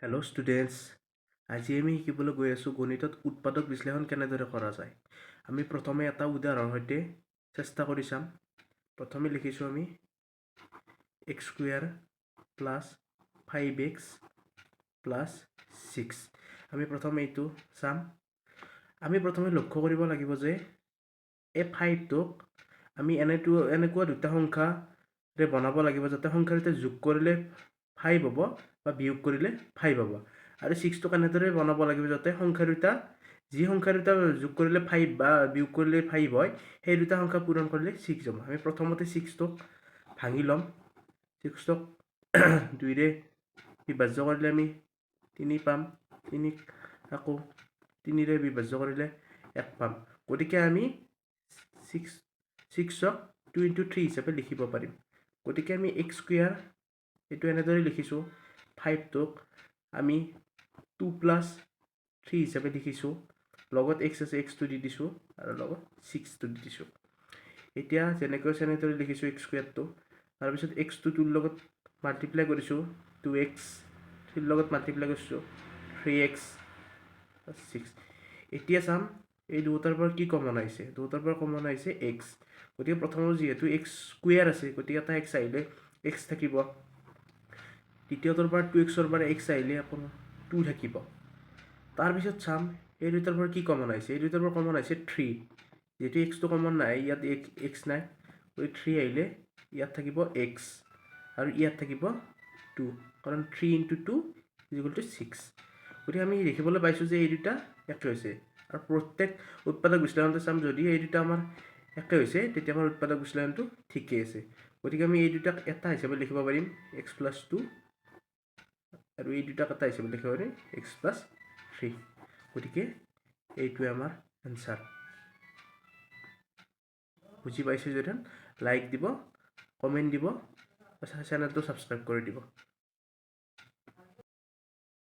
Hello' students, আজি আমি শিকিবলৈ গৈ আছোঁ গণিতত উৎপাদক বিশ্লেষণ কেনেদৰে কৰা যায়। আমি প্ৰথমে এটা উদাহৰণৰ সৈতে চেষ্টা কৰি চাম। প্ৰথমে লিখিছোঁ আমি x square plus 5x plus 6। আমি প্ৰথমে এইটো চাম। আমি প্ৰথমে লক্ষ্য কৰিব লাগিব যে এই 5টোক আমি এনেকুৱা দুটা সংখ্যাৰে বনাব লাগিব যাতে সংখ্যা দুটা যোগ কৰিলে 5 হ'ব বা বিয়োগ কৰিলে 5 হ'ব। আৰু 6টোক এনেদৰে বনাব লাগিব যাতে সংখ্যা দুটা যি সংখ্যা দুটা যোগ কৰিলে 5 বা বিয়োগ কৰিলে 5 হয় সেই দুটা সংখ্যা পূৰণ কৰিলে 6 হ'ব। আমি প্ৰথমতে 6টোক ভাঙি ল'ম। 6টোক 2ৰে বিভাজ্য কৰিলে আমি 3 পাম। 3ক আকৌ 3ৰে বিভাজ্য কৰিলে 1 পাম। গতিকে আমি 6ক 2 × 3 হিচাপে লিখিব পাৰিম। গতিকে আমি এক্স স্কুৱেৰ এইটো এনেদৰে লিখিছোঁ। 5টোক আমি 2 + 3 হিচাপে লিখিছোঁ। লগত এক্স আছে, এক্সটো দি দিছোঁ আৰু লগত 6টো দি দিছোঁ। এতিয়া যেনেকৈ তেনেদৰে লিখিছোঁ এক্স স্কুৱেৰটো। তাৰপিছত এক্সটো 2ৰ লগত মাল্টিপ্লাই কৰিছোঁ, 2x 3ৰ লগত মাল্টিপ্লাই কৰিছোঁ 3x + 6। এতিয়া চাম এই দুটাৰ পৰা কি কমন আহিছে। দুটাৰ পৰা কমন আহিছে এক্স। গতিকে প্ৰথমত যিহেতু এক্স স্কুৱেৰ আছে গতিকে এটা এক্স আহিলে এক্স থাকিব। দ্বিতীয়টোৰ পৰা 2xৰ পৰা এক্স আহিলে আপোনাৰ 2 থাকিব। তাৰপিছত চাম এই দুটাৰ পৰা কি কমন আহিছে। এই দুটাৰ পৰা কমন আহিছে 3। যিহেতু এক্সটো কমন নাই, ইয়াত এক্স নাই, গতিকে 3 আহিলে ইয়াত থাকিব এক্স আৰু ইয়াত থাকিব 2, কাৰণ 3 × 2 = 6। গতিকে আমি দেখিবলৈ পাইছোঁ যে এই দুটা একে হৈছে। আৰু প্ৰত্যেক উৎপাদক বিশ্লেষণতে চাম যদি এই দুটা আমাৰ একে হৈছে তেতিয়া আমাৰ উৎপাদক বিশ্লেষণটো ঠিকেই আছে। গতিকে আমি এই দুটাক এটা হিচাপে লিখিব পাৰিম x + 2 আৰু এই দুটাক এটা হিচাপে লিখিব পাৰিম x + 3। গতিকে এইটোৱে আমাৰ এনচাৰ। বুজি পাইছে যদি লাইক দিব, কমেণ্ট দিব, চেনেলটো ছাবস্ক্ৰাইব কৰি দিব।